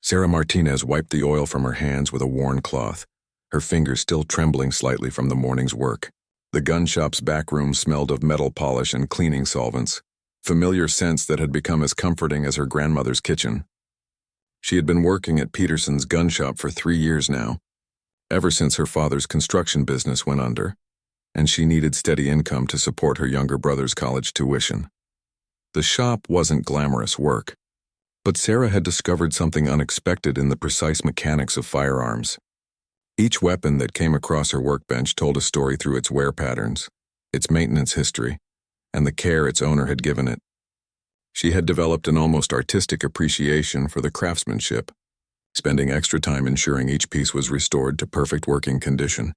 Sarah Martinez wiped the oil from her hands with a worn cloth, her fingers still trembling slightly from the morning's work. The gun shop's back room smelled of metal polish and cleaning solvents, familiar scents that had become as comforting as her grandmother's kitchen. She had been working at Peterson's gun shop for 3 years now, ever since her father's construction business went under, and she needed steady income to support her younger brother's college tuition. The shop wasn't glamorous work, but Sarah had discovered something unexpected in the precise mechanics of firearms. Each weapon that came across her workbench told a story through its wear patterns, its maintenance history, and the care its owner had given it. She had developed an almost artistic appreciation for the craftsmanship, spending extra time ensuring each piece was restored to perfect working condition.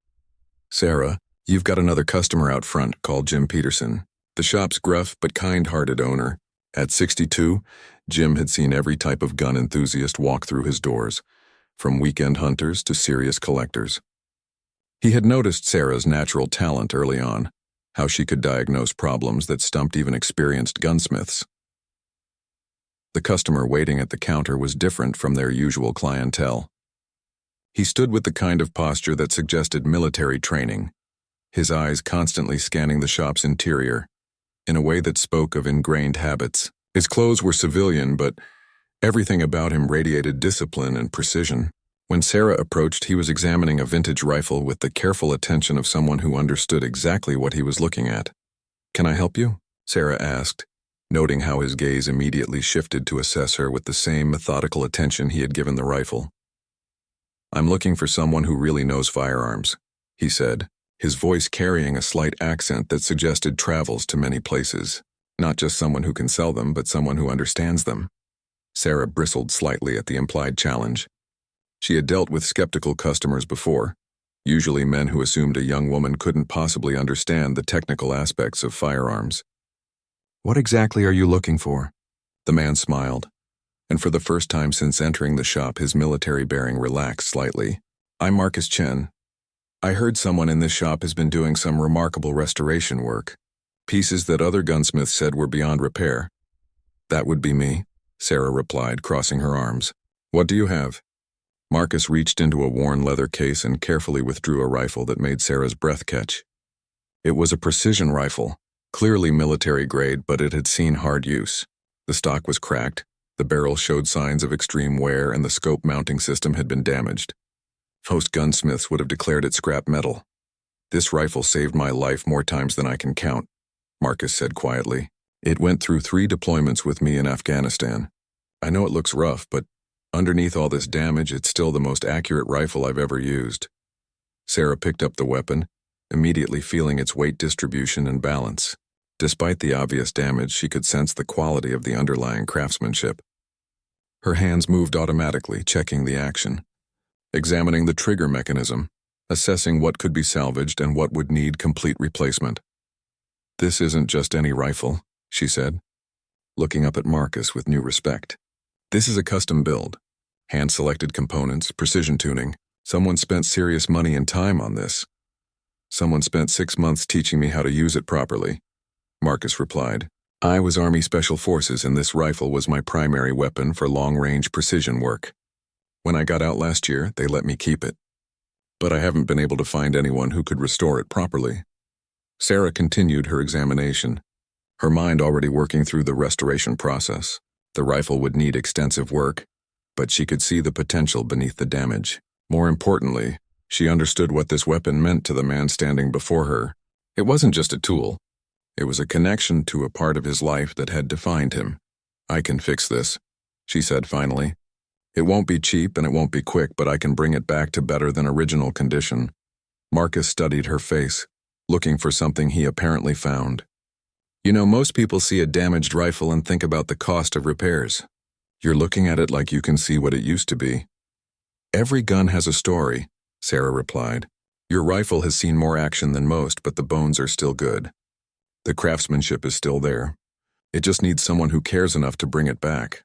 "Sarah, you've got another customer out front," called Jim Peterson, the shop's gruff but kind-hearted owner. At 62, Jim had seen every type of gun enthusiast walk through his doors, from weekend hunters to serious collectors. He had noticed Sarah's natural talent early on, how she could diagnose problems that stumped even experienced gunsmiths. The customer waiting at the counter was different from their usual clientele. He stood with the kind of posture that suggested military training, his eyes constantly scanning the shop's interior, in a way that spoke of ingrained habits. His clothes were civilian, but everything about him radiated discipline and precision. When Sarah approached, he was examining a vintage rifle with the careful attention of someone who understood exactly what he was looking at. "Can I help you?" Sarah asked, noting how his gaze immediately shifted to assess her with the same methodical attention he had given the rifle. "I'm looking for someone who really knows firearms," he said, his voice carrying a slight accent that suggested travels to many places. "Not just someone who can sell them, but someone who understands them." Sarah bristled slightly at the implied challenge. She had dealt with skeptical customers before, usually men who assumed a young woman couldn't possibly understand the technical aspects of firearms. "What exactly are you looking for?" The man smiled, and for the first time since entering the shop, his military bearing relaxed slightly. "I'm Marcus Chen. I heard someone in this shop has been doing some remarkable restoration work, pieces that other gunsmiths said were beyond repair." "That would be me," Sarah replied, crossing her arms. "What do you have?" Marcus reached into a worn leather case and carefully withdrew a rifle that made Sarah's breath catch. It was a precision rifle, clearly military grade, but it had seen hard use. The stock was cracked, the barrel showed signs of extreme wear, and the scope mounting system had been damaged. Most gunsmiths would have declared it scrap metal. "This rifle saved my life more times than I can count," Marcus said quietly. "It went through 3 deployments with me in Afghanistan. I know it looks rough, but underneath all this damage, it's still the most accurate rifle I've ever used." Sarah picked up the weapon, immediately feeling its weight distribution and balance. Despite the obvious damage, she could sense the quality of the underlying craftsmanship. Her hands moved automatically, checking the action, examining the trigger mechanism, assessing what could be salvaged and what would need complete replacement. "This isn't just any rifle," she said, looking up at Marcus with new respect. "This is a custom build. Hand-selected components, precision tuning. Someone spent serious money and time on this. Someone spent 6 months teaching me how to use it properly," Marcus replied. "I was Army Special Forces, and this rifle was my primary weapon for long-range precision work. When I got out last year, they let me keep it. But I haven't been able to find anyone who could restore it properly." Sarah continued her examination, her mind already working through the restoration process. The rifle would need extensive work, but she could see the potential beneath the damage. More importantly, she understood what this weapon meant to the man standing before her. It wasn't just a tool. It was a connection to a part of his life that had defined him. "I can fix this," she said finally. "It won't be cheap and it won't be quick, but I can bring it back to better than original condition." Marcus studied her face, looking for something he apparently found. "You know, most people see a damaged rifle and think about the cost of repairs. You're looking at it like you can see what it used to be." "Every gun has a story," Sarah replied. "Your rifle has seen more action than most, but the bones are still good. The craftsmanship is still there. It just needs someone who cares enough to bring it back."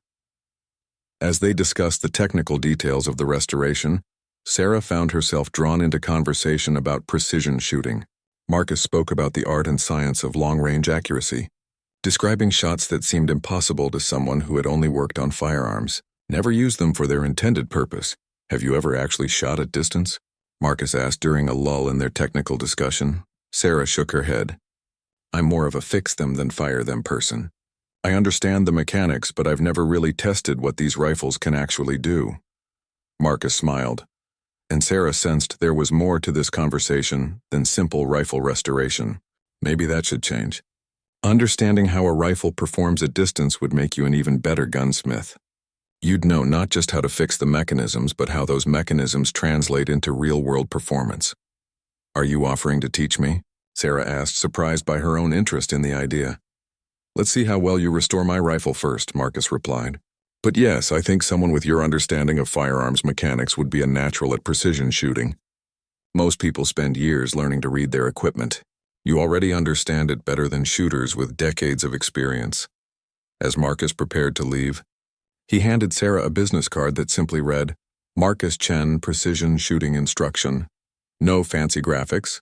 As they discussed the technical details of the restoration, Sarah found herself drawn into conversation about precision shooting. Marcus spoke about the art and science of long-range accuracy, describing shots that seemed impossible to someone who had only worked on firearms. Never use them for their intended purpose. Have you ever actually shot at distance? Marcus asked during a lull in their technical discussion. Sarah shook her head. I'm more of a fix them than fire them person. I understand the mechanics, but I've never really tested what these rifles can actually do. Marcus smiled, and Sarah sensed there was more to this conversation than simple rifle restoration. Maybe that should change. Understanding how a rifle performs at distance would make you an even better gunsmith. You'd know not just how to fix the mechanisms, but how those mechanisms translate into real-world performance. Are you offering to teach me? Sarah asked, surprised by her own interest in the idea. Let's see how well you restore my rifle first, Marcus replied. But yes, I think someone with your understanding of firearms mechanics would be a natural at precision shooting. Most people spend years learning to read their equipment. You already understand it better than shooters with decades of experience. As Marcus prepared to leave, he handed Sarah a business card that simply read, Marcus Chen Precision Shooting Instruction. No fancy graphics,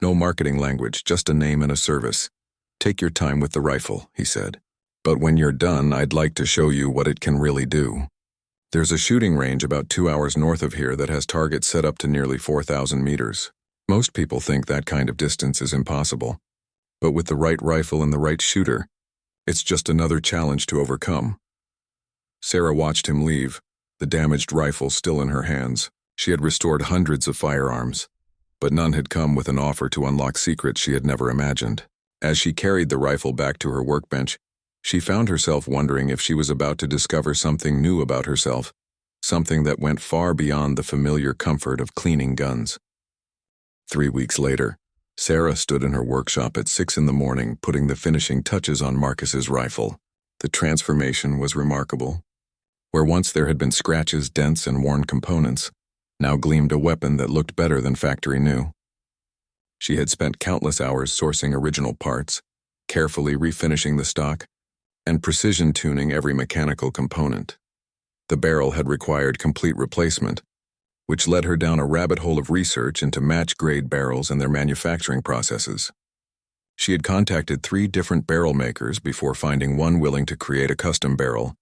no marketing language, just a name and a service. Take your time with the rifle, he said. But when you're done, I'd like to show you what it can really do. There's a shooting range about 2 hours north of here that has targets set up to nearly 4,000 meters. Most people think that kind of distance is impossible. But with the right rifle and the right shooter, it's just another challenge to overcome. Sarah watched him leave, the damaged rifle still in her hands. She had restored hundreds of firearms, but none had come with an offer to unlock secrets she had never imagined. As she carried the rifle back to her workbench, she found herself wondering if she was about to discover something new about herself, something that went far beyond the familiar comfort of cleaning guns. 3 weeks later, Sarah stood in her workshop at 6 in the morning, putting the finishing touches on Marcus's rifle. The transformation was remarkable. Where once there had been scratches, dents, and worn components, now gleamed a weapon that looked better than factory new. She had spent countless hours sourcing original parts, carefully refinishing the stock, and precision tuning every mechanical component. The barrel had required complete replacement, which led her down a rabbit hole of research into match-grade barrels and their manufacturing processes. She had contacted 3 different barrel makers before finding one willing to create a custom barrel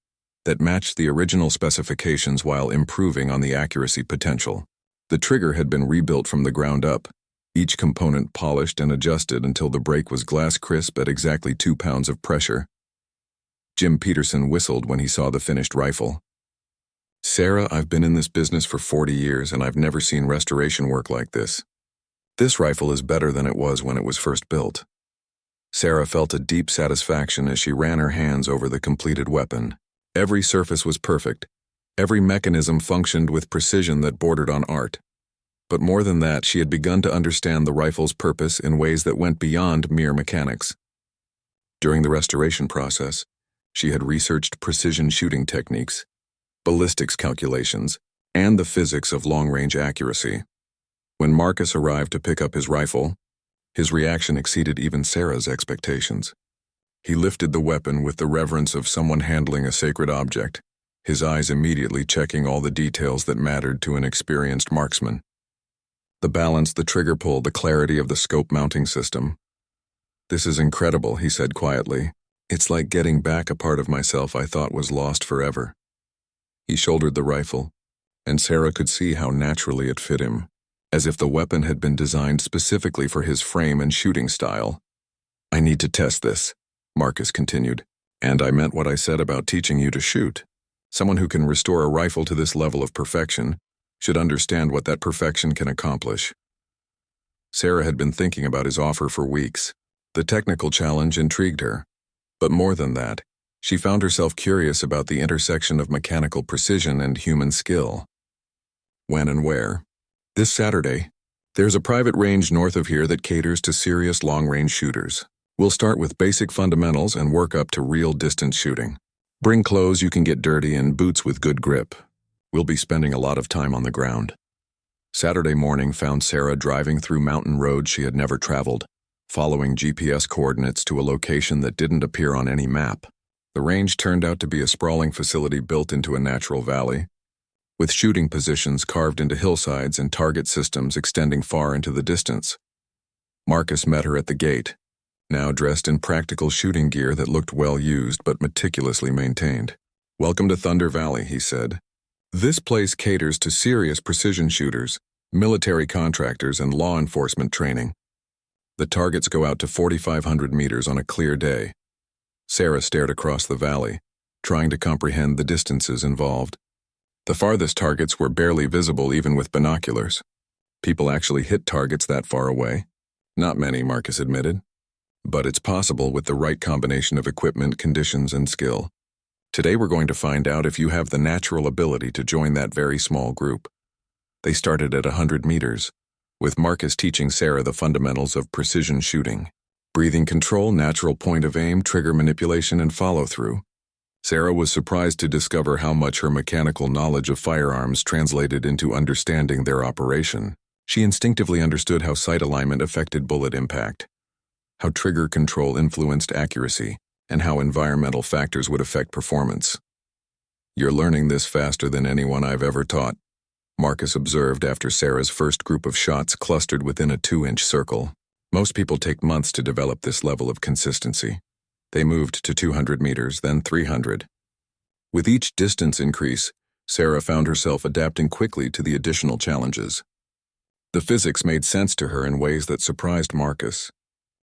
that matched the original specifications while improving on the accuracy potential. The trigger had been rebuilt from the ground up, each component polished and adjusted until the break was glass crisp at exactly 2 pounds of pressure. Jim Peterson whistled when he saw the finished rifle. Sarah, I've been in this business for 40 years and I've never seen restoration work like this. This rifle is better than it was when it was first built. Sarah felt a deep satisfaction as she ran her hands over the completed weapon. Every surface was perfect. Every mechanism functioned with precision that bordered on art. But more than that, she had begun to understand the rifle's purpose in ways that went beyond mere mechanics. During the restoration process, she had researched precision shooting techniques, ballistics calculations, and the physics of long-range accuracy. When Marcus arrived to pick up his rifle, his reaction exceeded even Sarah's expectations. He lifted the weapon with the reverence of someone handling a sacred object, his eyes immediately checking all the details that mattered to an experienced marksman. The balance, the trigger pull, the clarity of the scope mounting system. This is incredible, he said quietly. It's like getting back a part of myself I thought was lost forever. He shouldered the rifle, and Sarah could see how naturally it fit him, as if the weapon had been designed specifically for his frame and shooting style. I need to test this, Marcus continued, and I meant what I said about teaching you to shoot. Someone who can restore a rifle to this level of perfection should understand what that perfection can accomplish. Sarah had been thinking about his offer for weeks. The technical challenge intrigued her, but more than that, she found herself curious about the intersection of mechanical precision and human skill. When and where? This Saturday. There's a private range north of here that caters to serious long-range shooters. We'll start with basic fundamentals and work up to real distance shooting. Bring clothes you can get dirty and boots with good grip. We'll be spending a lot of time on the ground. Saturday morning found Sarah driving through mountain roads she had never traveled, following GPS coordinates to a location that didn't appear on any map. The range turned out to be a sprawling facility built into a natural valley, with shooting positions carved into hillsides and target systems extending far into the distance. Marcus met her at the gate, now dressed in practical shooting gear that looked well used but meticulously maintained. "Welcome to Thunder Valley," he said. "This place caters to serious precision shooters, military contractors, and law enforcement training. The targets go out to 4,500 meters on a clear day." Sarah stared across the valley, trying to comprehend the distances involved. The farthest targets were barely visible even with binoculars. People actually hit targets that far away? Not many, Marcus admitted. But it's possible with the right combination of equipment, conditions, and skill. Today we're going to find out if you have the natural ability to join that very small group. They started at 100 meters, with Marcus teaching Sarah the fundamentals of precision shooting. Breathing control, natural point of aim, trigger manipulation, and follow-through. Sarah was surprised to discover how much her mechanical knowledge of firearms translated into understanding their operation. She instinctively understood how sight alignment affected bullet impact, how trigger control influenced accuracy, and how environmental factors would affect performance. "You're learning this faster than anyone I've ever taught," Marcus observed after Sarah's first group of shots clustered within a 2-inch circle. "Most people take months to develop this level of consistency." They moved to 200 meters, then 300. With each distance increase, Sarah found herself adapting quickly to the additional challenges. The physics made sense to her in ways that surprised Marcus.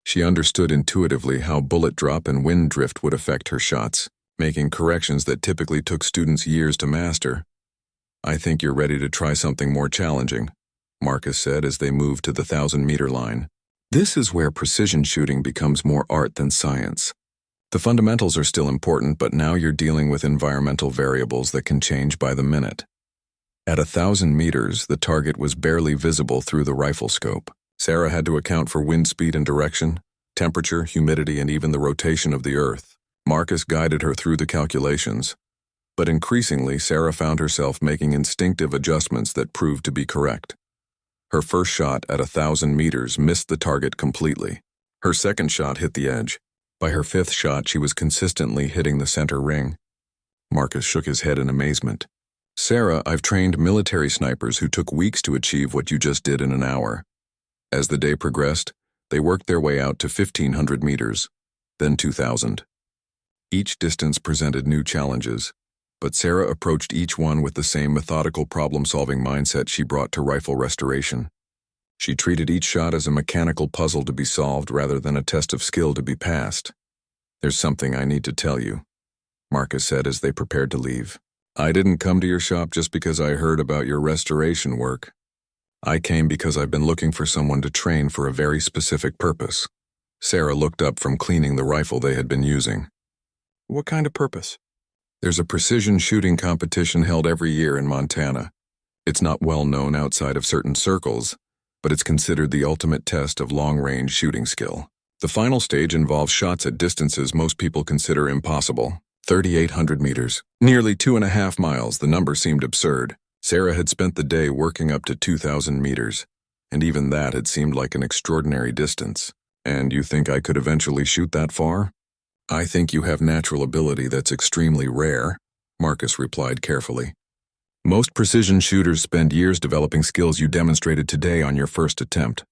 She understood intuitively how bullet drop and wind drift would affect her shots, making corrections that typically took students years to master. "I think you're ready to try something more challenging," Marcus said as they moved to the 1,000-meter line. "This is where precision shooting becomes more art than science. The fundamentals are still important, but now you're dealing with environmental variables that can change by the minute." At 1,000 meters, the target was barely visible through the rifle scope. Sarah had to account for wind speed and direction, temperature, humidity, and even the rotation of the earth. Marcus guided her through the calculations. But increasingly, Sarah found herself making instinctive adjustments that proved to be correct. Her first shot at 1,000 meters missed the target completely. Her second shot hit the edge. By her fifth shot, she was consistently hitting the center ring. Marcus shook his head in amazement. "Sarah, I've trained military snipers who took weeks to achieve what you just did in an hour." As the day progressed, they worked their way out to 1,500 meters, then 2,000. Each distance presented new challenges, but Sarah approached each one with the same methodical problem-solving mindset she brought to rifle restoration. She treated each shot as a mechanical puzzle to be solved rather than a test of skill to be passed. "There's something I need to tell you," Marcus said as they prepared to leave. "I didn't come to your shop just because I heard about your restoration work. I came because I've been looking for someone to train for a very specific purpose." Sarah looked up from cleaning the rifle they had been using. "What kind of purpose?" "There's a precision shooting competition held every year in Montana. It's not well known outside of certain circles, but it's considered the ultimate test of long-range shooting skill. The final stage involves shots at distances most people consider impossible. 3,800 meters. Nearly 2.5 miles, the number seemed absurd. Sarah had spent the day working up to 2,000 meters, and even that had seemed like an extraordinary distance. "And you think I could eventually shoot that far?" "I think you have natural ability that's extremely rare," Marcus replied carefully. "Most precision shooters spend years developing skills you demonstrated today on your first attempt.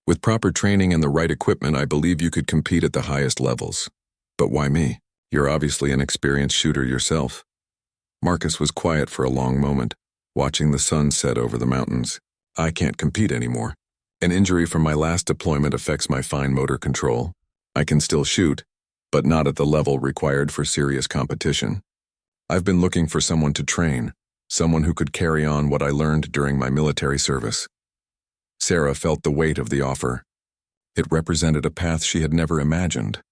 With proper training and the right equipment, I believe you could compete at the highest levels." "But why me? You're obviously an experienced shooter yourself." Marcus was quiet for a long moment, watching the sun set over the mountains. "I can't compete anymore. An injury from my last deployment affects my fine motor control. I can still shoot, but not at the level required for serious competition. I've been looking for someone to train, someone who could carry on what I learned during my military service." Sarah felt the weight of the offer. It represented a path she had never imagined,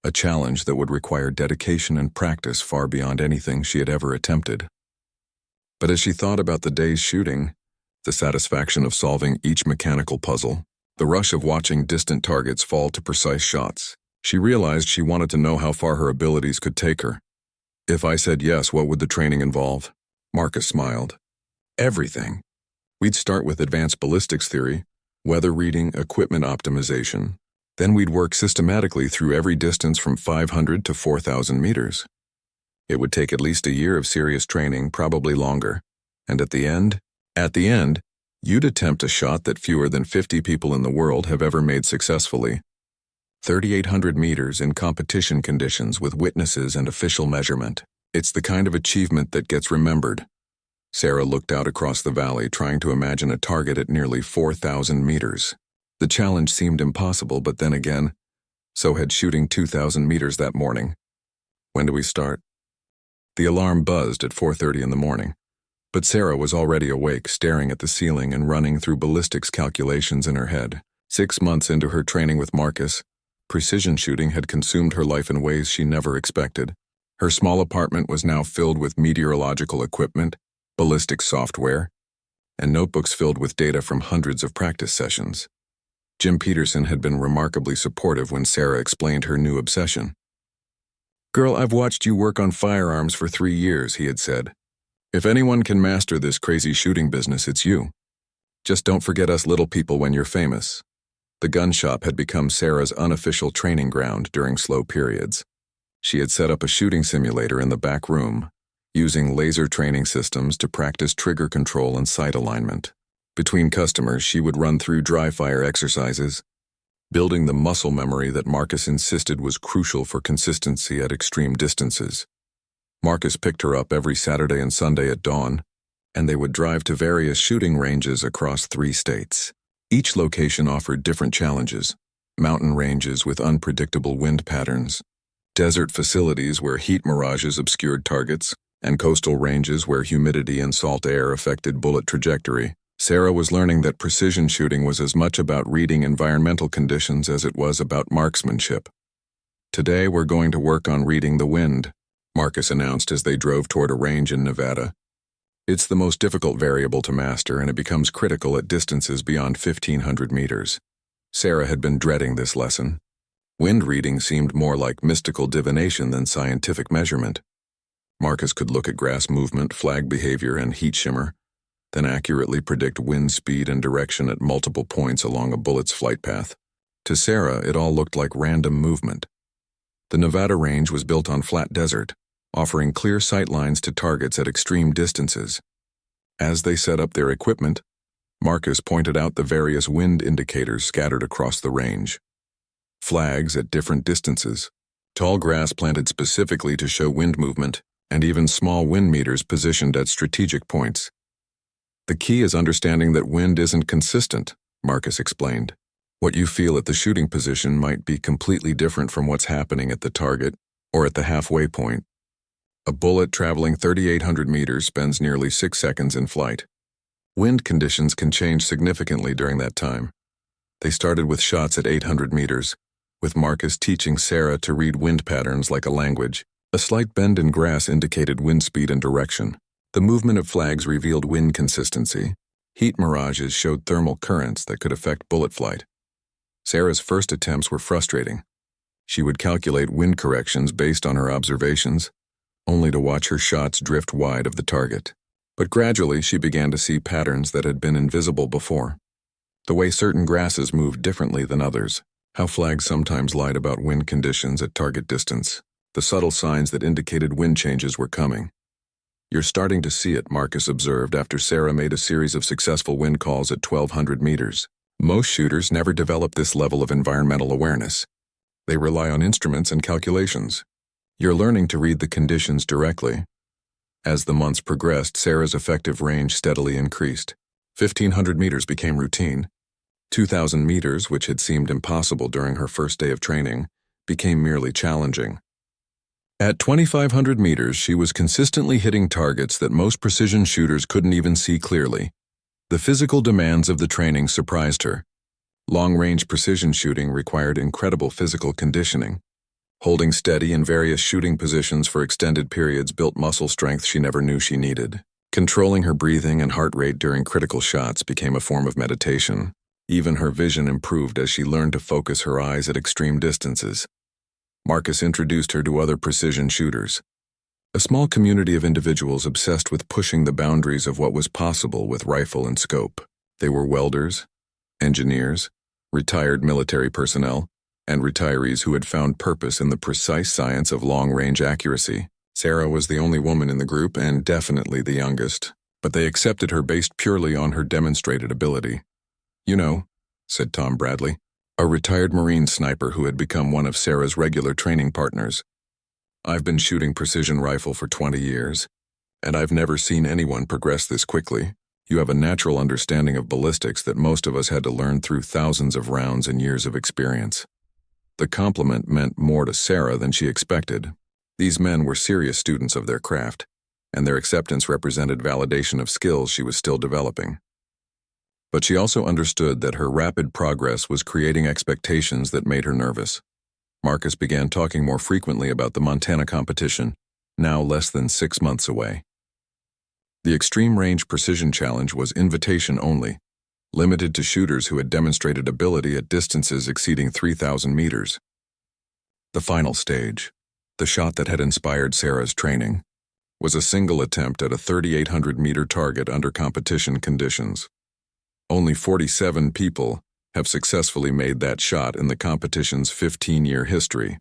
a challenge that would require dedication and practice far beyond anything she had ever attempted. But as she thought about the day's shooting, the satisfaction of solving each mechanical puzzle, the rush of watching distant targets fall to precise shots, she realized she wanted to know how far her abilities could take her. "If I said yes, what would the training involve?" Marcus smiled. "Everything. We'd start with advanced ballistics theory, weather reading, equipment optimization. Then we'd work systematically through every distance from 500 to 4,000 meters. It would take at least a year of serious training, probably longer. And at the end, you'd attempt a shot that fewer than 50 people in the world have ever made successfully. 3,800 meters in competition conditions with witnesses and official measurement. It's the kind of achievement that gets remembered. Sarah looked out across the valley, trying to imagine a target at nearly 4,000 meters. The challenge seemed impossible, but then again, so had shooting 2,000 meters that morning. When do we start? The alarm buzzed at 4:30 in the morning, but Sarah was already awake, staring at the ceiling and running through ballistics calculations in her head. 6 months into her training with Marcus, precision shooting had consumed her life in ways she never expected. Her small apartment was now filled with meteorological equipment, ballistics software, and notebooks filled with data from hundreds of practice sessions. Jim Peterson had been remarkably supportive when Sarah explained her new obsession. "Girl, I've watched you work on firearms for 3 years," he had said. "If anyone can master this crazy shooting business, it's you. Just don't forget us little people when you're famous." The gun shop had become Sarah's unofficial training ground during slow periods. She had set up a shooting simulator in the back room, using laser training systems to practice trigger control and sight alignment. Between customers, she would run through dry fire exercises, building the muscle memory that Marcus insisted was crucial for consistency at extreme distances. Marcus picked her up every Saturday and Sunday at dawn, and they would drive to various shooting ranges across 3 states. Each location offered different challenges: mountain ranges with unpredictable wind patterns, desert facilities where heat mirages obscured targets, and coastal ranges where humidity and salt air affected bullet trajectory. Sarah was learning that precision shooting was as much about reading environmental conditions as it was about marksmanship. "Today we're going to work on reading the wind," Marcus announced as they drove toward a range in Nevada. "It's the most difficult variable to master, and it becomes critical at distances beyond 1,500 meters. Sarah had been dreading this lesson. Wind reading seemed more like mystical divination than scientific measurement. Marcus could look at grass movement, flag behavior, and heat shimmer, then accurately predict wind speed and direction at multiple points along a bullet's flight path. To Sarah, it all looked like random movement. The Nevada range was built on flat desert, offering clear sight lines to targets at extreme distances. As they set up their equipment, Marcus pointed out the various wind indicators scattered across the range. Flags at different distances, tall grass planted specifically to show wind movement, and even small wind meters positioned at strategic points. "The key is understanding that wind isn't consistent," Marcus explained. "What you feel at the shooting position might be completely different from what's happening at the target or at the halfway point. A bullet traveling 3,800 meters spends nearly 6 seconds in flight. Wind conditions can change significantly during that time." They started with shots at 800 meters, with Marcus teaching Sarah to read wind patterns like a language. A slight bend in grass indicated wind speed and direction. The movement of flags revealed wind consistency. Heat mirages showed thermal currents that could affect bullet flight. Sarah's first attempts were frustrating. She would calculate wind corrections based on her observations, only to watch her shots drift wide of the target. But gradually she began to see patterns that had been invisible before. The way certain grasses moved differently than others, how flags sometimes lied about wind conditions at target distance, the subtle signs that indicated wind changes were coming. "You're starting to see it," Marcus observed after Sarah made a series of successful wind calls at 1,200 meters. "Most shooters never develop this level of environmental awareness. They rely on instruments and calculations. You're learning to read the conditions directly." As the months progressed, Sarah's effective range steadily increased. 1,500 meters became routine. 2,000 meters, which had seemed impossible during her first day of training, became merely challenging. At 2,500 meters, she was consistently hitting targets that most precision shooters couldn't even see clearly. The physical demands of the training surprised her. Long-range precision shooting required incredible physical conditioning. Holding steady in various shooting positions for extended periods built muscle strength she never knew she needed. Controlling her breathing and heart rate during critical shots became a form of meditation. Even her vision improved as she learned to focus her eyes at extreme distances. Marcus introduced her to other precision shooters, a small community of individuals obsessed with pushing the boundaries of what was possible with rifle and scope. They were welders, engineers, retired military personnel, and retirees who had found purpose in the precise science of long-range accuracy. Sarah was the only woman in the group and definitely the youngest, but they accepted her based purely on her demonstrated ability. "You know," said Tom Bradley, a retired Marine sniper who had become one of Sarah's regular training partners, I've been shooting precision rifle for 20 years, and I've never seen anyone progress this quickly. You have a natural understanding of ballistics that most of us had to learn through thousands of rounds and years of experience. The compliment meant more to Sarah than she expected. These men were serious students of their craft, and their acceptance represented validation of skills she was still developing. But she also understood that her rapid progress was creating expectations that made her nervous. Marcus began talking more frequently about the Montana competition, now less than 6 months away. The Extreme Range Precision Challenge was invitation only, limited to shooters who had demonstrated ability at distances exceeding 3,000 meters. The final stage, the shot that had inspired Sarah's training, was a single attempt at a 3,800-meter target under competition conditions. Only 47 people have successfully made that shot in the competition's 15-year history.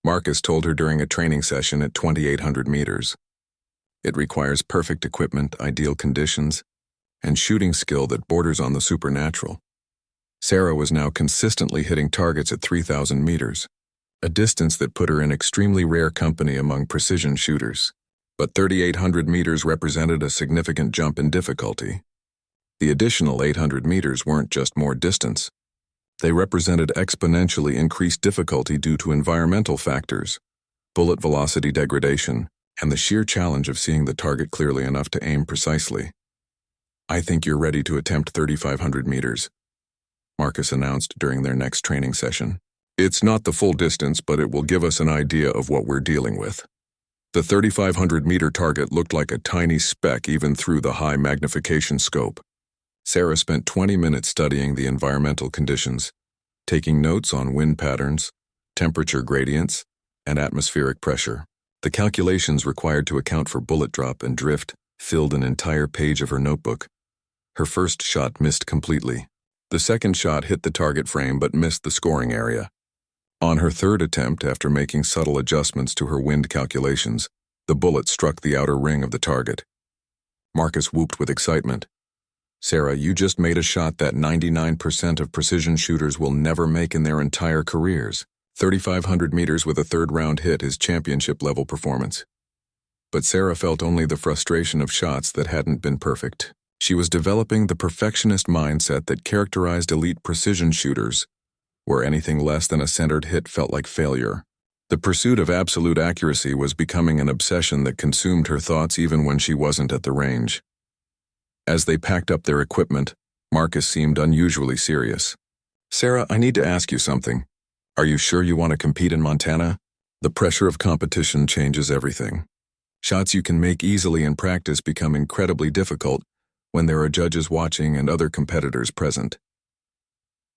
Marcus told her during a training session at 2,800 meters. It requires perfect equipment, ideal conditions, and shooting skill that borders on the supernatural. Sarah was now consistently hitting targets at 3,000 meters, a distance that put her in extremely rare company among precision shooters. But 3,800 meters represented a significant jump in difficulty. The additional 800 meters weren't just more distance. They represented exponentially increased difficulty due to environmental factors, bullet velocity degradation, and the sheer challenge of seeing the target clearly enough to aim precisely. "I think you're ready to attempt 3,500 meters," Marcus announced during their next training session. "It's not the full distance, but it will give us an idea of what we're dealing with." The 3,500-meter target looked like a tiny speck even through the high magnification scope. Sarah spent 20 minutes studying the environmental conditions, taking notes on wind patterns, temperature gradients, and atmospheric pressure. The calculations required to account for bullet drop and drift filled an entire page of her notebook. Her first shot missed completely. The second shot hit the target frame but missed the scoring area. On her third attempt, after making subtle adjustments to her wind calculations, the bullet struck the outer ring of the target. Marcus whooped with excitement. "Sarah, you just made a shot that 99% of precision shooters will never make in their entire careers. 3,500 meters with a third-round hit is championship-level performance." But Sarah felt only the frustration of shots that hadn't been perfect. She was developing the perfectionist mindset that characterized elite precision shooters, where anything less than a centered hit felt like failure. The pursuit of absolute accuracy was becoming an obsession that consumed her thoughts even when she wasn't at the range. As they packed up their equipment, Marcus seemed unusually serious. "Sarah, I need to ask you something. Are you sure you want to compete in Montana? The pressure of competition changes everything. Shots you can make easily in practice become incredibly difficult when there are judges watching and other competitors present."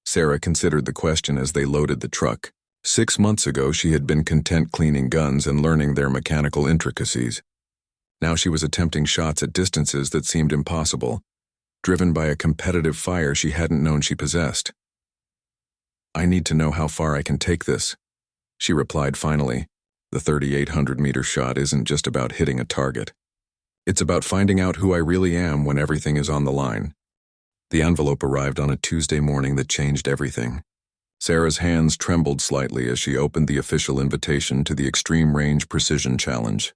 Sarah considered the question as they loaded the truck. 6 months ago, she had been content cleaning guns and learning their mechanical intricacies. Now she was attempting shots at distances that seemed impossible, driven by a competitive fire she hadn't known she possessed. "I need to know how far I can take this," she replied finally. "The 3,800-meter shot isn't just about hitting a target. It's about finding out who I really am when everything is on the line." The envelope arrived on a Tuesday morning that changed everything. Sarah's hands trembled slightly as she opened the official invitation to the Extreme Range Precision Challenge,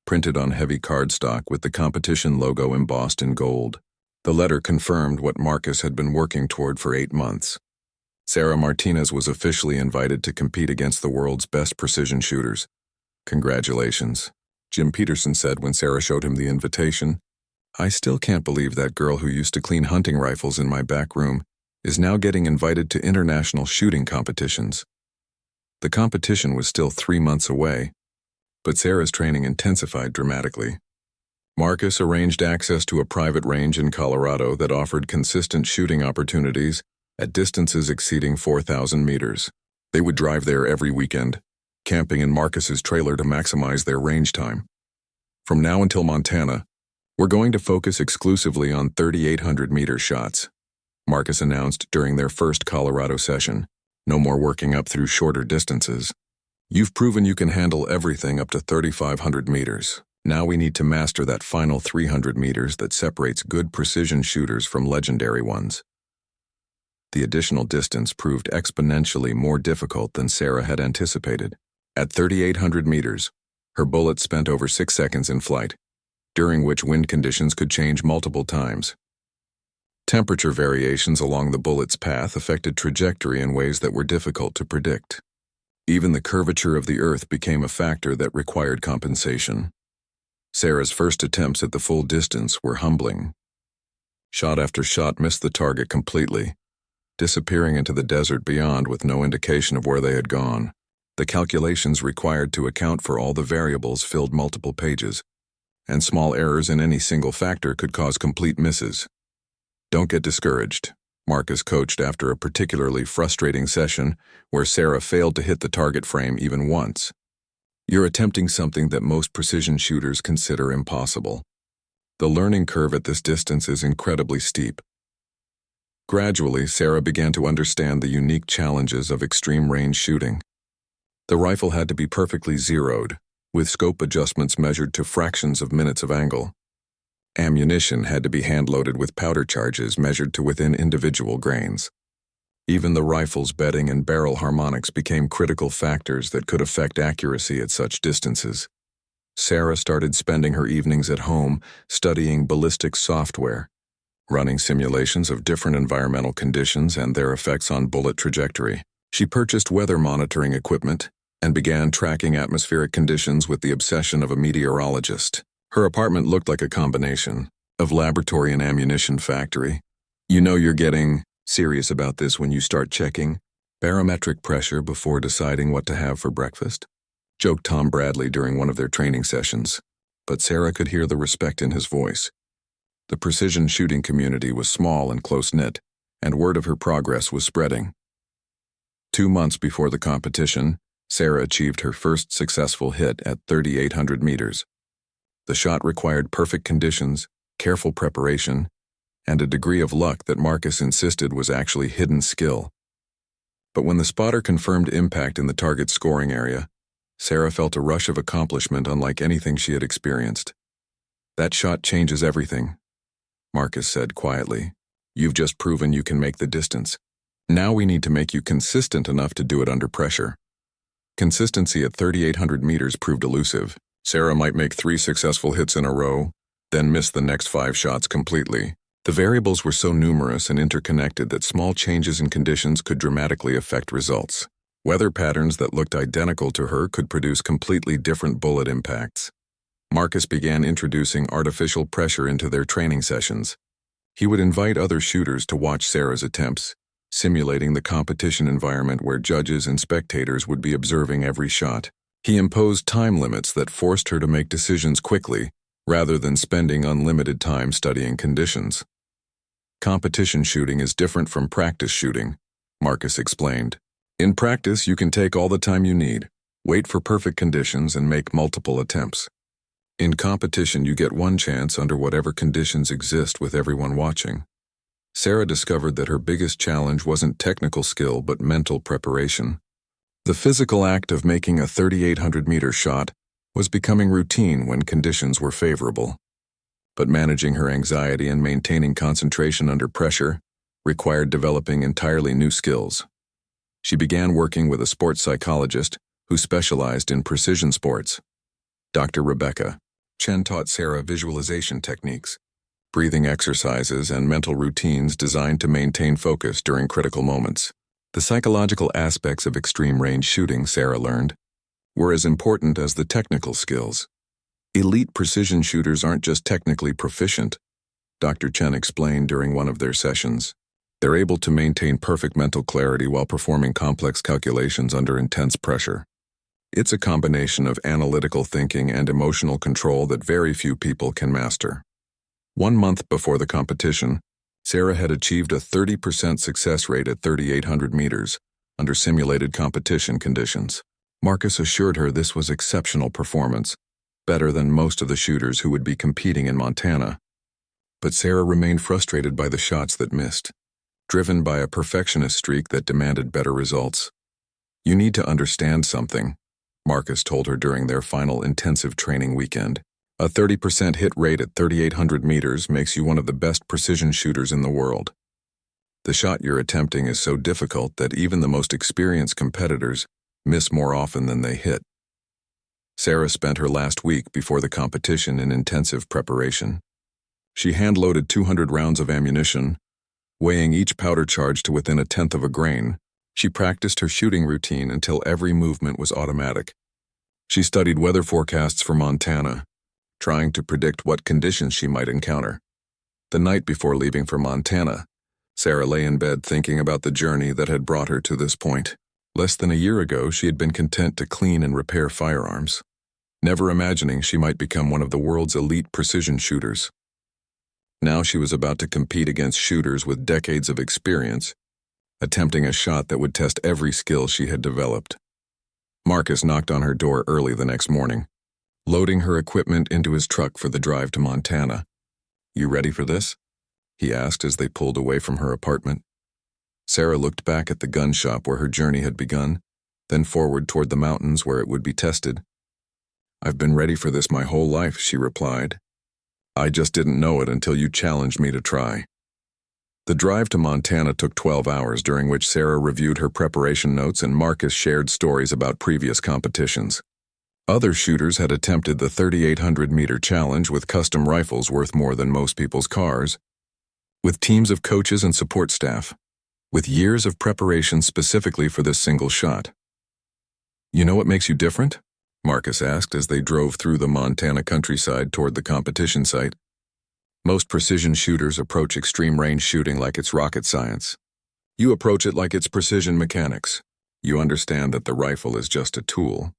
printed on heavy cardstock with the competition logo embossed in gold. The letter confirmed what Marcus had been working toward for 8 months. Sarah Martinez was officially invited to compete against the world's best precision shooters. "Congratulations," Jim Peterson said when Sarah showed him the invitation. "I still can't believe that girl who used to clean hunting rifles in my back room is now getting invited to international shooting competitions." The competition was still 3 months away, but Sarah's training intensified dramatically. Marcus arranged access to a private range in Colorado that offered consistent shooting opportunities at distances exceeding 4,000 meters. They would drive there every weekend, camping in Marcus's trailer to maximize their range time. "From now until Montana, we're going to focus exclusively on 3,800-meter shots," Marcus announced during their first Colorado session. "No more working up through shorter distances. You've proven you can handle everything up to 3,500 meters. Now we need to master that final 300 meters that separates good precision shooters from legendary ones." The additional distance proved exponentially more difficult than Sarah had anticipated. At 3,800 meters, Her bullet spent over 6 seconds in flight, during which wind conditions could change multiple times. Temperature variations along the bullet's path affected trajectory in ways that were difficult to predict. Even the curvature of the Earth became a factor that required compensation. Sarah's first attempts at the full distance were humbling. Shot after shot missed the target completely, disappearing into the desert beyond with no indication of where they had gone. The calculations required to account for all the variables filled multiple pages, and small errors in any single factor could cause complete misses. "Don't get discouraged," Marcus coached after a particularly frustrating session where Sarah failed to hit the target frame even once. "You're attempting something that most precision shooters consider impossible. The learning curve at this distance is incredibly steep." Gradually, Sarah began to understand the unique challenges of extreme range shooting. The rifle had to be perfectly zeroed, with scope adjustments measured to fractions of minutes of angle. Ammunition had to be hand-loaded with powder charges measured to within individual grains. Even the rifle's bedding and barrel harmonics became critical factors that could affect accuracy at such distances. Sarah started spending her evenings at home studying ballistics software, running simulations of different environmental conditions and their effects on bullet trajectory. She purchased weather monitoring equipment and began tracking atmospheric conditions with the obsession of a meteorologist. Her apartment looked like a combination of laboratory and ammunition factory. "You know you're getting serious about this when you start checking barometric pressure before deciding what to have for breakfast," joked Tom Bradley during one of their training sessions, but Sarah could hear the respect in his voice. The precision shooting community was small and close-knit, and word of her progress was spreading. 2 months before the competition, Sarah achieved her first successful hit at 3,800 meters. The shot required perfect conditions, careful preparation, and a degree of luck that Marcus insisted was actually hidden skill. But when the spotter confirmed impact in the target scoring area, Sarah felt a rush of accomplishment unlike anything she had experienced. "That shot changes everything," Marcus said quietly. "You've just proven you can make the distance. Now we need to make you consistent enough to do it under pressure." Consistency at 3,800 meters proved elusive. Sarah might make 3 successful hits in a row, then miss the next 5 shots completely. The variables were so numerous and interconnected that small changes in conditions could dramatically affect results. Weather patterns that looked identical to her could produce completely different bullet impacts. Marcus began introducing artificial pressure into their training sessions. He would invite other shooters to watch Sarah's attempts, simulating the competition environment where judges and spectators would be observing every shot. He imposed time limits that forced her to make decisions quickly, rather than spending unlimited time studying conditions. "Competition shooting is different from practice shooting," Marcus explained. "In practice, you can take all the time you need, wait for perfect conditions, and make multiple attempts. In competition, you get one chance under whatever conditions exist with everyone watching." Sarah discovered that her biggest challenge wasn't technical skill but mental preparation. The physical act of making a 3,800-meter shot was becoming routine when conditions were favorable. But managing her anxiety and maintaining concentration under pressure required developing entirely new skills. She began working with a sports psychologist who specialized in precision sports. Dr. Rebecca Chen taught Sarah visualization techniques, breathing exercises, and mental routines designed to maintain focus during critical moments. The psychological aspects of extreme-range shooting, Sarah learned, were as important as the technical skills. Elite precision shooters aren't just technically proficient, Dr. Chen explained during one of their sessions. They're able to maintain perfect mental clarity while performing complex calculations under intense pressure. It's a combination of analytical thinking and emotional control that very few people can master. 1 month before the competition, Sarah had achieved a 30% success rate at 3,800 meters under simulated competition conditions. Marcus assured her this was exceptional performance, better than most of the shooters who would be competing in Montana. But Sarah remained frustrated by the shots that missed, driven by a perfectionist streak that demanded better results. "You need to understand something," Marcus told her during their final intensive training weekend. "A 30% hit rate at 3,800 meters makes you one of the best precision shooters in the world. The shot you're attempting is so difficult that even the most experienced competitors miss more often than they hit." Sarah spent her last week before the competition in intensive preparation. She hand-loaded 200 rounds of ammunition, weighing each powder charge to within a tenth of a grain. She practiced her shooting routine until every movement was automatic. She studied weather forecasts for Montana, trying to predict what conditions she might encounter. The night before leaving for Montana, Sarah lay in bed thinking about the journey that had brought her to this point. Less than a year ago, she had been content to clean and repair firearms, never imagining she might become one of the world's elite precision shooters. Now she was about to compete against shooters with decades of experience, attempting a shot that would test every skill she had developed. Marcus knocked on her door early the next morning, loading her equipment into his truck for the drive to Montana. "You ready for this?" he asked as they pulled away from her apartment. Sarah looked back at the gun shop where her journey had begun, then forward toward the mountains where it would be tested. "I've been ready for this my whole life," she replied. "I just didn't know it until you challenged me to try." The drive to Montana took 12 hours, during which Sarah reviewed her preparation notes and Marcus shared stories about previous competitions. Other shooters had attempted the 3,800-meter challenge with custom rifles worth more than most people's cars, with teams of coaches and support staff, with years of preparation specifically for this single shot. "You know what makes you different?" Marcus asked as they drove through the Montana countryside toward the competition site. "Most precision shooters approach extreme range shooting like it's rocket science. You approach it like it's precision mechanics. You understand that the rifle is just a tool,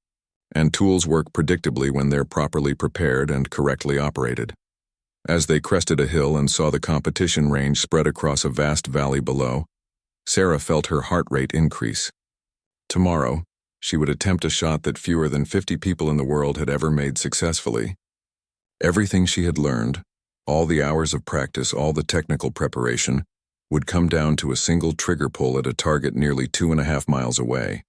and tools work predictably when they're properly prepared and correctly operated." As they crested a hill and saw the competition range spread across a vast valley below, Sarah felt her heart rate increase. Tomorrow, she would attempt a shot that fewer than 50 people in the world had ever made successfully. Everything she had learned, all the hours of practice, all the technical preparation, would come down to a single trigger pull at a target nearly 2.5 miles away.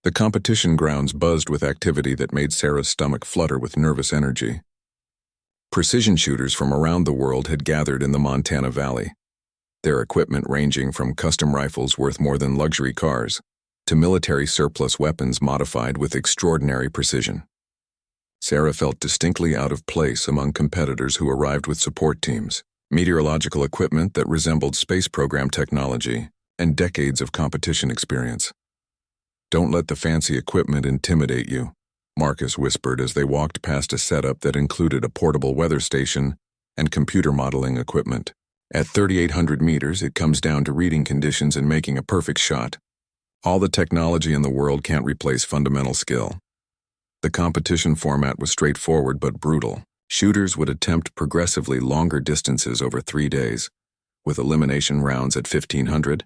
The competition grounds buzzed with activity that made Sarah's stomach flutter with nervous energy. Precision shooters from around the world had gathered in the Montana Valley, their equipment ranging from custom rifles worth more than luxury cars to military surplus weapons modified with extraordinary precision. Sarah felt distinctly out of place among competitors who arrived with support teams, meteorological equipment that resembled space program technology, and decades of competition experience. "Don't let the fancy equipment intimidate you," Marcus whispered as they walked past a setup that included a portable weather station and computer modeling equipment. At 3,800 meters, it comes down to reading conditions and making a perfect shot. All the technology in the world can't replace fundamental skill. The competition format was straightforward but brutal. Shooters would attempt progressively longer distances over 3 days, with elimination rounds at 1,500,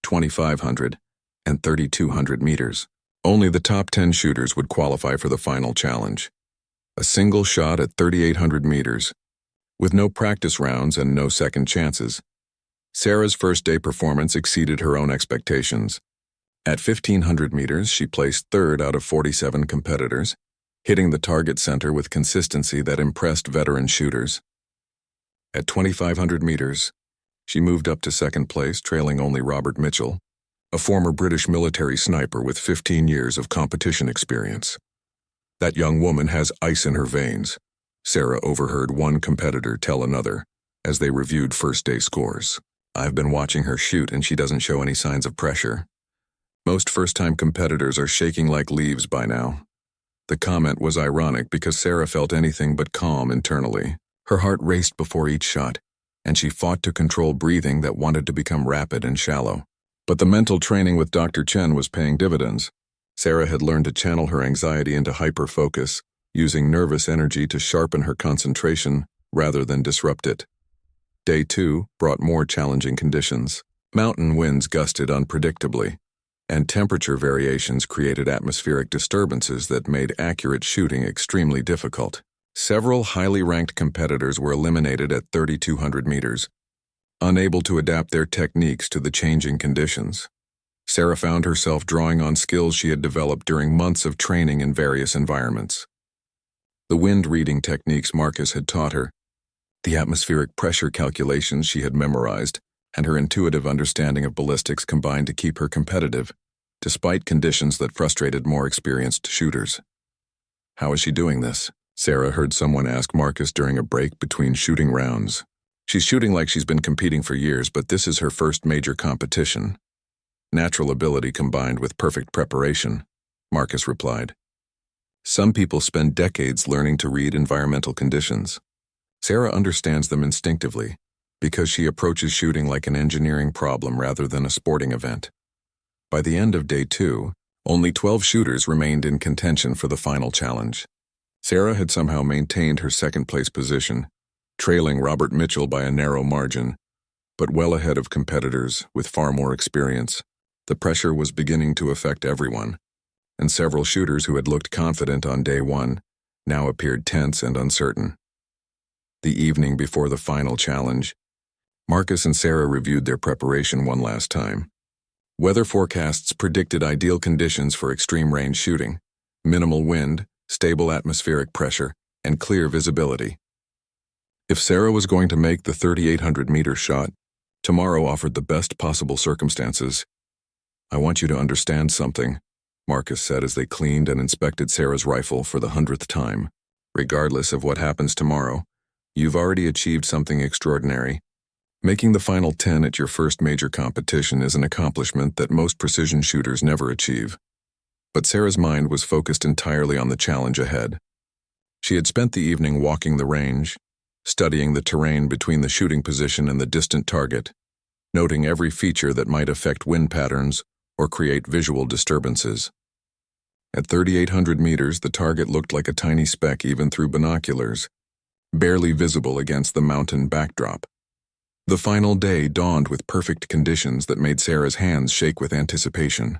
2,500, and 3,200 meters. Only the top 10 shooters would qualify for the final challenge. A single shot at 3,800 meters, with no practice rounds and no second chances. Sarah's first-day performance exceeded her own expectations. At 1,500 meters, she placed third out of 47 competitors, hitting the target center with consistency that impressed veteran shooters. At 2,500 meters, she moved up to second place, trailing only Robert Mitchell, a former British military sniper with 15 years of competition experience. "That young woman has ice in her veins," Sarah overheard one competitor tell another as they reviewed first-day scores. "I've been watching her shoot and she doesn't show any signs of pressure. Most first-time competitors are shaking like leaves by now." The comment was ironic because Sarah felt anything but calm internally. Her heart raced before each shot, and she fought to control breathing that wanted to become rapid and shallow. But the mental training with Dr. Chen was paying dividends. Sarah had learned to channel her anxiety into hyper-focus, using nervous energy to sharpen her concentration rather than disrupt it. Day 2 brought more challenging conditions. Mountain winds gusted unpredictably, and temperature variations created atmospheric disturbances that made accurate shooting extremely difficult. Several highly ranked competitors were eliminated at 3,200 meters, unable to adapt their techniques to the changing conditions. Sarah found herself drawing on skills she had developed during months of training in various environments. The wind reading techniques Marcus had taught her, the atmospheric pressure calculations she had memorized, and her intuitive understanding of ballistics combined to keep her competitive, despite conditions that frustrated more experienced shooters. How is she doing this? Sarah heard someone ask Marcus during a break between shooting rounds. She's shooting like she's been competing for years, but this is her first major competition. Natural ability combined with perfect preparation, Marcus replied. Some people spend decades learning to read environmental conditions. Sarah understands them instinctively because she approaches shooting like an engineering problem rather than a sporting event. By the end of day 2, only 12 shooters remained in contention for the final challenge. Sarah had somehow maintained her second-place position, trailing Robert Mitchell by a narrow margin, but well ahead of competitors with far more experience. The pressure was beginning to affect everyone, and several shooters who had looked confident on day 1 now appeared tense and uncertain. The evening before the final challenge, Marcus and Sarah reviewed their preparation one last time. Weather forecasts predicted ideal conditions for extreme-range shooting: minimal wind, stable atmospheric pressure, and clear visibility. If Sarah was going to make the 3,800-meter shot, tomorrow offered the best possible circumstances. "I want you to understand something," Marcus said as they cleaned and inspected Sarah's rifle for the 100th time. "Regardless of what happens tomorrow, you've already achieved something extraordinary. Making the final 10 at your first major competition is an accomplishment that most precision shooters never achieve." But Sarah's mind was focused entirely on the challenge ahead. She had spent the evening walking the range, studying the terrain between the shooting position and the distant target, noting every feature that might affect wind patterns or create visual disturbances. At 3,800 meters, the target looked like a tiny speck even through binoculars, barely visible against the mountain backdrop. The final day dawned with perfect conditions that made Sarah's hands shake with anticipation.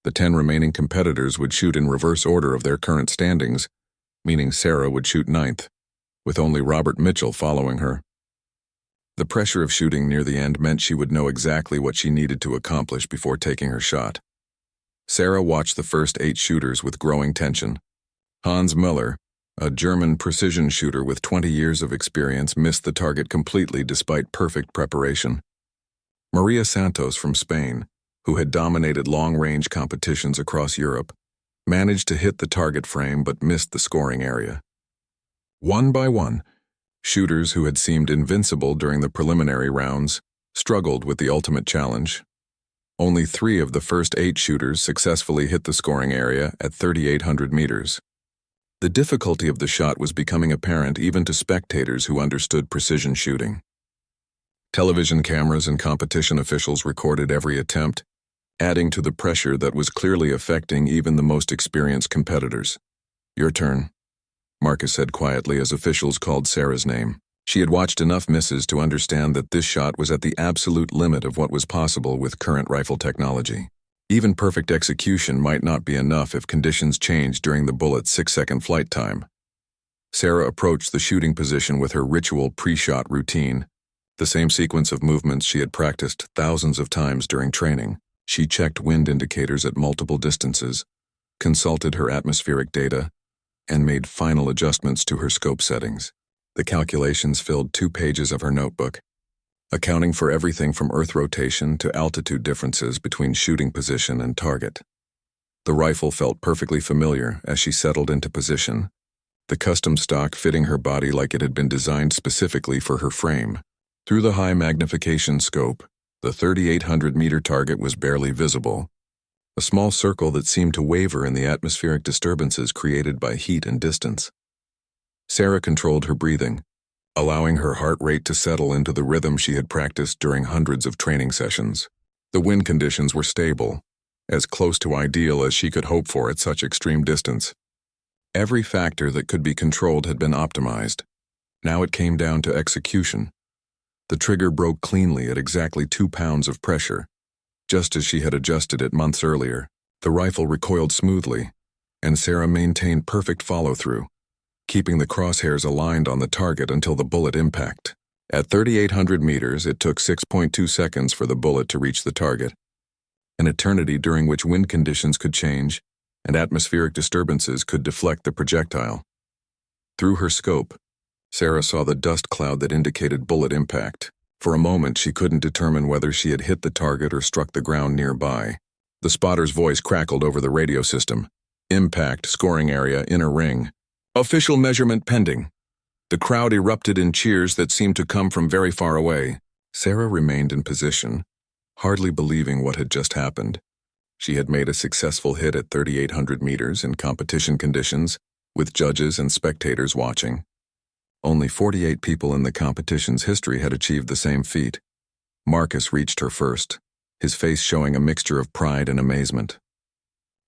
The 10 remaining competitors would shoot in reverse order of their current standings, meaning Sarah would shoot 9th, with only Robert Mitchell following her. The pressure of shooting near the end meant she would know exactly what she needed to accomplish before taking her shot. Sarah watched the first 8 shooters with growing tension. Hans Müller, a German precision shooter with 20 years of experience, missed the target completely despite perfect preparation. Maria Santos from Spain, who had dominated long-range competitions across Europe, managed to hit the target frame but missed the scoring area. One by one, shooters who had seemed invincible during the preliminary rounds struggled with the ultimate challenge. Only 3 of the first 8 shooters successfully hit the scoring area at 3,800 meters. The difficulty of the shot was becoming apparent even to spectators who understood precision shooting. Television cameras and competition officials recorded every attempt, adding to the pressure that was clearly affecting even the most experienced competitors. "Your turn," Marcus said quietly as officials called Sarah's name. She had watched enough misses to understand that this shot was at the absolute limit of what was possible with current rifle technology. Even perfect execution might not be enough if conditions changed during the bullet's 6-second flight time. Sarah approached the shooting position with her ritual pre-shot routine, the same sequence of movements she had practiced thousands of times during training. She checked wind indicators at multiple distances, consulted her atmospheric data, and made final adjustments to her scope settings. The calculations filled 2 pages of her notebook, accounting for everything from Earth rotation to altitude differences between shooting position and target. The rifle felt perfectly familiar as she settled into position, the custom stock fitting her body like it had been designed specifically for her frame. Through the high magnification scope, the 3,800-meter target was barely visible, a small circle that seemed to waver in the atmospheric disturbances created by heat and distance. Sarah controlled her breathing, allowing her heart rate to settle into the rhythm she had practiced during hundreds of training sessions. The wind conditions were stable, as close to ideal as she could hope for at such extreme distance. Every factor that could be controlled had been optimized. Now it came down to execution. The trigger broke cleanly at exactly 2 pounds of pressure, just as she had adjusted it months earlier. The rifle recoiled smoothly, and Sarah maintained perfect follow-through, keeping the crosshairs aligned on the target until the bullet impact. At 3,800 meters, it took 6.2 seconds for the bullet to reach the target, an eternity during which wind conditions could change and atmospheric disturbances could deflect the projectile. Through her scope, Sarah saw the dust cloud that indicated bullet impact. For a moment, she couldn't determine whether she had hit the target or struck the ground nearby. The spotter's voice crackled over the radio system. Impact, scoring area, inner ring. Official measurement pending. The crowd erupted in cheers that seemed to come from very far away. Sarah remained in position, hardly believing what had just happened. She had made a successful hit at 3,800 meters in competition conditions, with judges and spectators watching. Only 48 people in the competition's history had achieved the same feat. Marcus reached her first, his face showing a mixture of pride and amazement.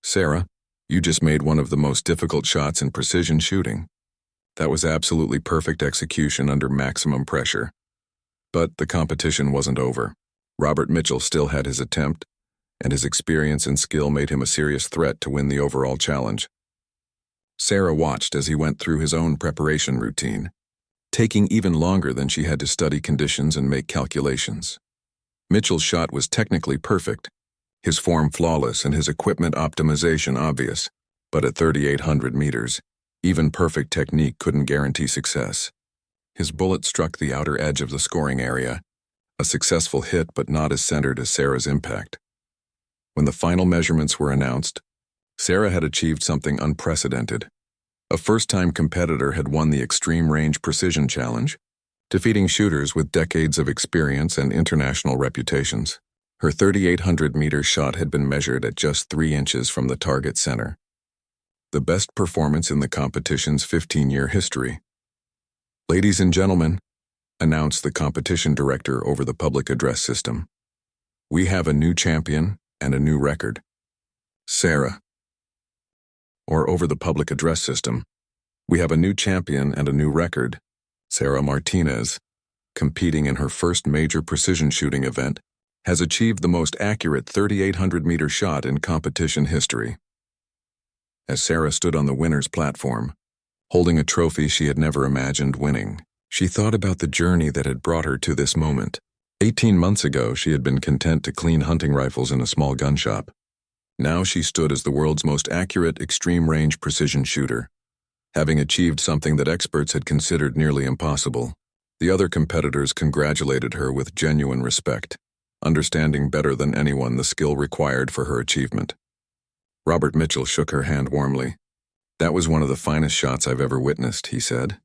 "Sarah, you just made one of the most difficult shots in precision shooting. That was absolutely perfect execution under maximum pressure." But the competition wasn't over. Robert Mitchell still had his attempt, and his experience and skill made him a serious threat to win the overall challenge. Sarah watched as he went through his own preparation routine, taking even longer than she had to study conditions and make calculations. Mitchell's shot was technically perfect, his form flawless and his equipment optimization obvious, but at 3,800 meters, even perfect technique couldn't guarantee success. His bullet struck the outer edge of the scoring area, a successful hit but not as centered as Sarah's impact. When the final measurements were announced, Sarah had achieved something unprecedented. A first-time competitor had won the Extreme Range Precision Challenge, defeating shooters with decades of experience and international reputations. Her 3,800-meter shot had been measured at just 3 inches from the target center, the best performance in the competition's 15-year history. "Ladies and gentlemen," announced the competition director over the public address system, "we have a new champion and a new record. Sarah." Or over the public address system, "We have a new champion and a new record. Sarah Martinez, competing in her first major precision shooting event, has achieved the most accurate 3,800-meter shot in competition history." As Sarah stood on the winner's platform, holding a trophy she had never imagined winning, she thought about the journey that had brought her to this moment. 18 months ago, she had been content to clean hunting rifles in a small gun shop. Now she stood as the world's most accurate extreme-range precision shooter, having achieved something that experts had considered nearly impossible. The other competitors congratulated her with genuine respect, understanding better than anyone the skill required for her achievement. Robert Mitchell shook her hand warmly. "That was one of the finest shots I've ever witnessed," he said.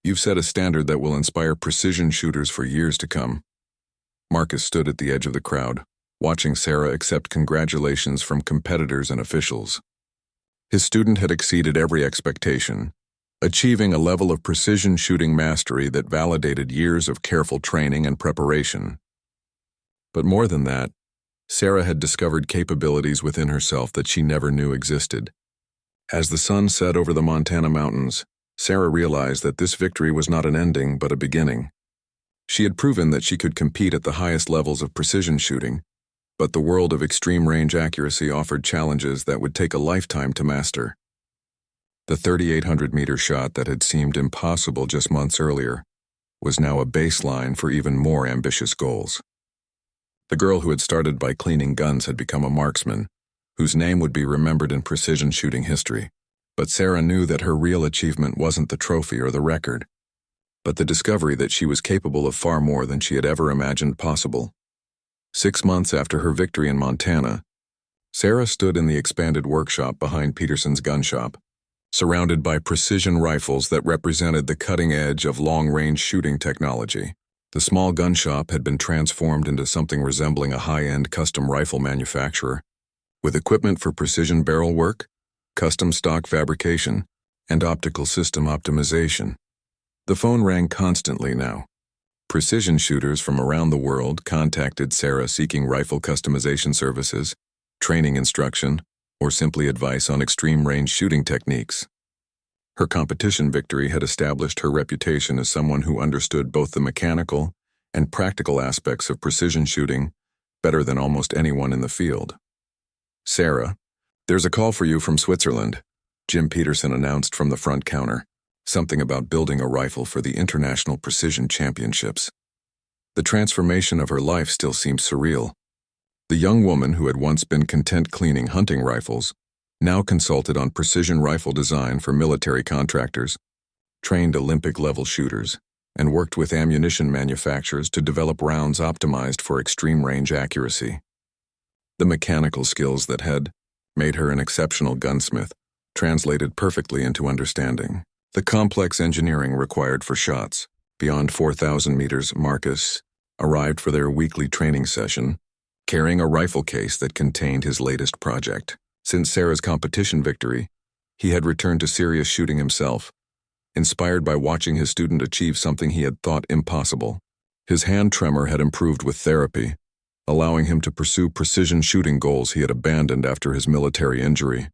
"You've set a standard that will inspire precision shooters for years to come." Marcus stood at the edge of the crowd, watching Sarah accept congratulations from competitors and officials. His student had exceeded every expectation, achieving a level of precision shooting mastery that validated years of careful training and preparation. But more than that, Sarah had discovered capabilities within herself that she never knew existed. As the sun set over the Montana mountains, Sarah realized that this victory was not an ending but a beginning. She had proven that she could compete at the highest levels of precision shooting, but the world of extreme range accuracy offered challenges that would take a lifetime to master. The 3,800-meter shot that had seemed impossible just months earlier was now a baseline for even more ambitious goals. The girl who had started by cleaning guns had become a marksman, whose name would be remembered in precision shooting history. But Sarah knew that her real achievement wasn't the trophy or the record, but the discovery that she was capable of far more than she had ever imagined possible. 6 months after her victory in Montana, Sarah stood in the expanded workshop behind Peterson's gun shop, surrounded by precision rifles that represented the cutting edge of long-range shooting technology. The small gun shop had been transformed into something resembling a high-end custom rifle manufacturer, with equipment for precision barrel work, custom stock fabrication, and optical system optimization. The phone rang constantly now. Precision shooters from around the world contacted Sarah seeking rifle customization services, training instruction, or simply advice on extreme-range shooting techniques. Her competition victory had established her reputation as someone who understood both the mechanical and practical aspects of precision shooting better than almost anyone in the field. "Sarah, there's a call for you from Switzerland," Jim Peterson announced from the front counter, something about building a rifle for the International Precision Championships. The transformation of her life still seemed surreal. The young woman who had once been content cleaning hunting rifles now consulted on precision rifle design for military contractors, trained Olympic-level shooters, and worked with ammunition manufacturers to develop rounds optimized for extreme range accuracy. The mechanical skills that had, made her an exceptional gunsmith, translated perfectly into understanding the complex engineering required for shots. Beyond 4,000 meters, Marcus arrived for their weekly training session, carrying a rifle case that contained his latest project. Since Sarah's competition victory, he had returned to serious shooting himself, inspired by watching his student achieve something he had thought impossible. His hand tremor had improved with therapy, allowing him to pursue precision shooting goals he had abandoned after his military injury.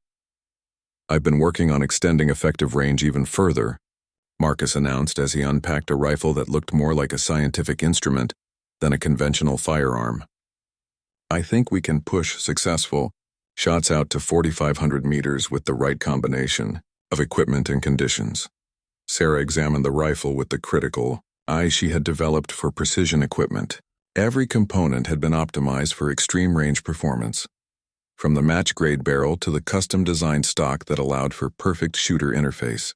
"I've been working on extending effective range even further," Marcus announced as he unpacked a rifle that looked more like a scientific instrument than a conventional firearm. "I think we can push successful shots out to 4,500 meters with the right combination of equipment and conditions." Sarah examined the rifle with the critical eye she had developed for precision equipment. Every component had been optimized for extreme range performance, from the match-grade barrel to the custom-designed stock that allowed for perfect shooter interface.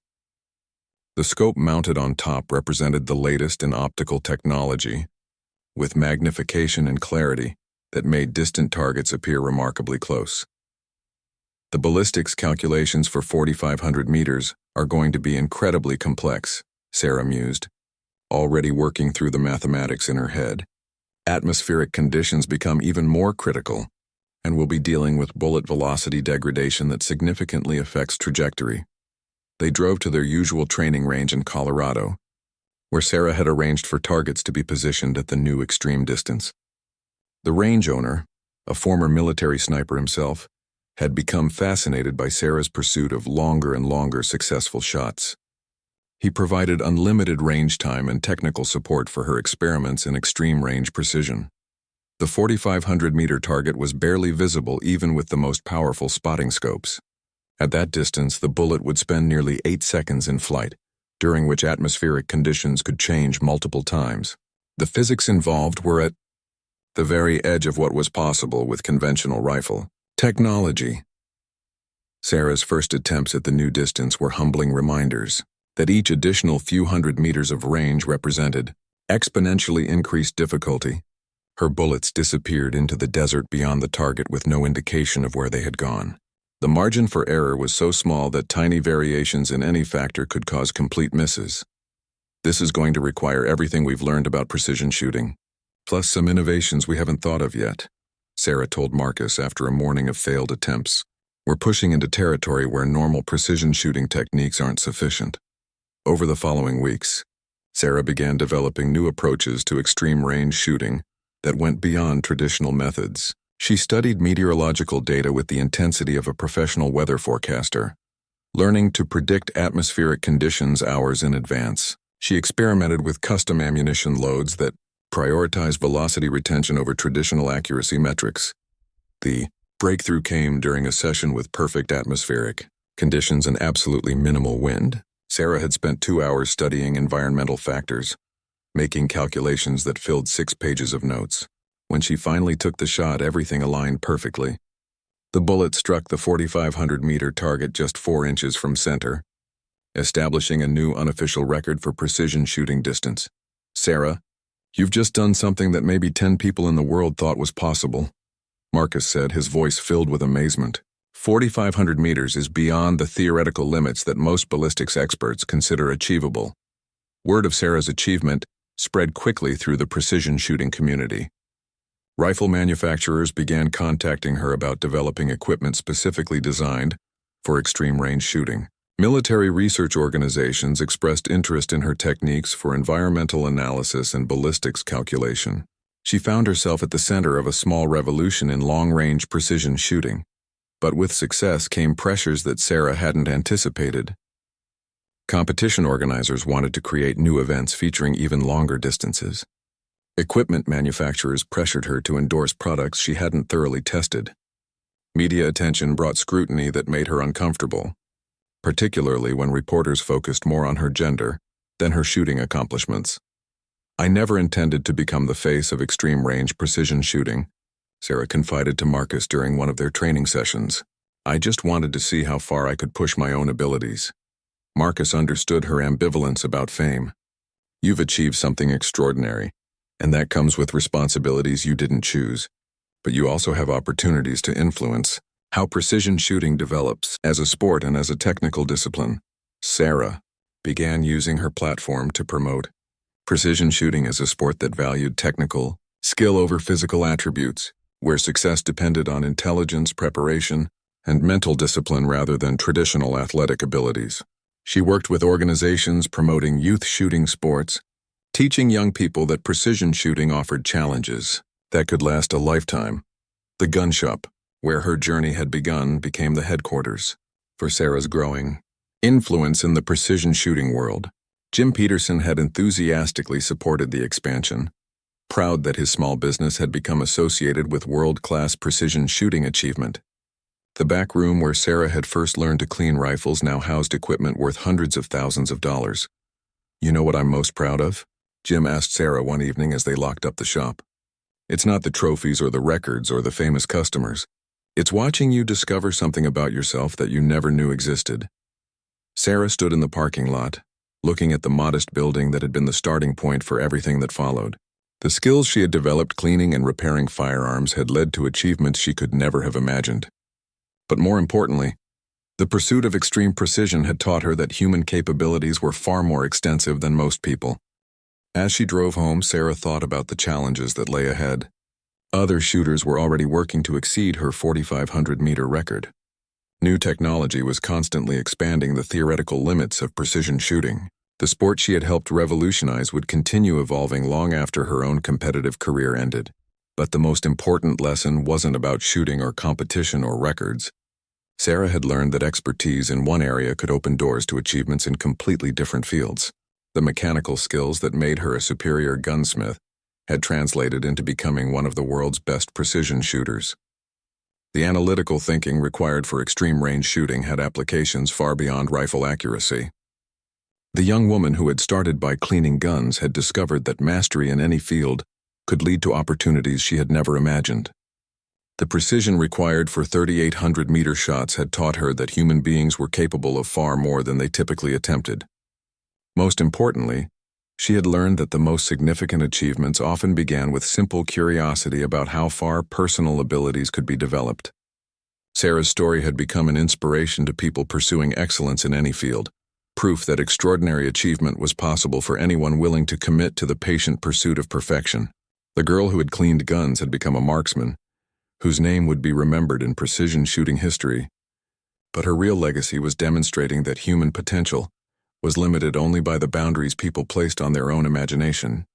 The scope mounted on top represented the latest in optical technology, with magnification and clarity that made distant targets appear remarkably close. "The ballistics calculations for 4,500 meters are going to be incredibly complex," Sarah mused, already working through the mathematics in her head. "Atmospheric conditions become even more critical, and we'll be dealing with bullet velocity degradation that significantly affects trajectory." They drove to their usual training range in Colorado, where Sarah had arranged for targets to be positioned at the new extreme distance. The range owner, a former military sniper himself, had become fascinated by Sarah's pursuit of longer and longer successful shots. He provided unlimited range time and technical support for her experiments in extreme range precision. The 4,500-meter target was barely visible even with the most powerful spotting scopes. At that distance, the bullet would spend nearly 8 seconds in flight, during which atmospheric conditions could change multiple times. The physics involved were at the very edge of what was possible with conventional rifle technology. Sarah's first attempts at the new distance were humbling reminders that each additional few hundred meters of range represented exponentially increased difficulty. Her bullets disappeared into the desert beyond the target with no indication of where they had gone. The margin for error was so small that tiny variations in any factor could cause complete misses. "This is going to require everything we've learned about precision shooting, plus some innovations we haven't thought of yet," Sarah told Marcus after a morning of failed attempts. "We're pushing into territory where normal precision shooting techniques aren't sufficient." Over the following weeks, Sarah began developing new approaches to extreme range shooting that went beyond traditional methods. She studied meteorological data with the intensity of a professional weather forecaster, learning to predict atmospheric conditions hours in advance. She experimented with custom ammunition loads that prioritized velocity retention over traditional accuracy metrics. The breakthrough came during a session with perfect atmospheric conditions and absolutely minimal wind. Sarah had spent 2 hours studying environmental factors, making calculations that filled 6 pages of notes. When she finally took the shot, everything aligned perfectly. The bullet struck the 4,500-meter target just 4 inches from center, establishing a new unofficial record for precision shooting distance. "Sarah, you've just done something that maybe 10 people in the world thought was possible," Marcus said, his voice filled with amazement. 4,500 meters is beyond the theoretical limits that most ballistics experts consider achievable. Word of Sarah's achievement spread quickly through the precision shooting community. Rifle manufacturers began contacting her about developing equipment specifically designed for extreme range shooting. Military research organizations expressed interest in her techniques for environmental analysis and ballistics calculation. She found herself at the center of a small revolution in long-range precision shooting. But with success came pressures that Sarah hadn't anticipated. Competition organizers wanted to create new events featuring even longer distances. Equipment manufacturers pressured her to endorse products she hadn't thoroughly tested. Media attention brought scrutiny that made her uncomfortable, particularly when reporters focused more on her gender than her shooting accomplishments. "I never intended to become the face of extreme range precision shooting," Sarah confided to Marcus during one of their training sessions. "I just wanted to see how far I could push my own abilities." Marcus understood her ambivalence about fame. "You've achieved something extraordinary, and that comes with responsibilities you didn't choose. But you also have opportunities to influence How precision shooting develops as a sport and as a technical discipline. Sarah began using her platform to promote precision shooting as a sport that valued technical skill over physical attributes, where success depended on intelligence, preparation, and mental discipline rather than traditional athletic abilities. She worked with organizations promoting youth shooting sports, teaching young people that precision shooting offered challenges that could last a lifetime. The gun shop, where her journey had begun, became the headquarters for Sarah's growing influence in the precision shooting world. Jim Peterson had enthusiastically supported the expansion, proud that his small business had become associated with world-class precision shooting achievement. The back room where Sarah had first learned to clean rifles now housed equipment worth hundreds of thousands of dollars. "You know what I'm most proud of?" Jim asked Sarah one evening as they locked up the shop. "It's not the trophies or the records or the famous customers. It's watching you discover something about yourself that you never knew existed." Sarah stood in the parking lot, looking at the modest building that had been the starting point for everything that followed. The skills she had developed cleaning and repairing firearms had led to achievements she could never have imagined. But more importantly, the pursuit of extreme precision had taught her that human capabilities were far more extensive than most people. As she drove home, Sarah thought about the challenges that lay ahead. Other shooters were already working to exceed her 4,500-meter record. New technology was constantly expanding the theoretical limits of precision shooting. The sport she had helped revolutionize would continue evolving long after her own competitive career ended. But the most important lesson wasn't about shooting or competition or records. Sarah had learned that expertise in one area could open doors to achievements in completely different fields. The mechanical skills that made her a superior gunsmith had translated into becoming one of the world's best precision shooters. The analytical thinking required for extreme range shooting had applications far beyond rifle accuracy. The young woman who had started by cleaning guns had discovered that mastery in any field could lead to opportunities she had never imagined. The precision required for 3,800-meter shots had taught her that human beings were capable of far more than they typically attempted. Most importantly, she had learned that the most significant achievements often began with simple curiosity about how far personal abilities could be developed. Sarah's story had become an inspiration to people pursuing excellence in any field, proof that extraordinary achievement was possible for anyone willing to commit to the patient pursuit of perfection. The girl who had cleaned guns had become a marksman, whose name would be remembered in precision shooting history. But her real legacy was demonstrating that human potential was limited only by the boundaries people placed on their own imagination.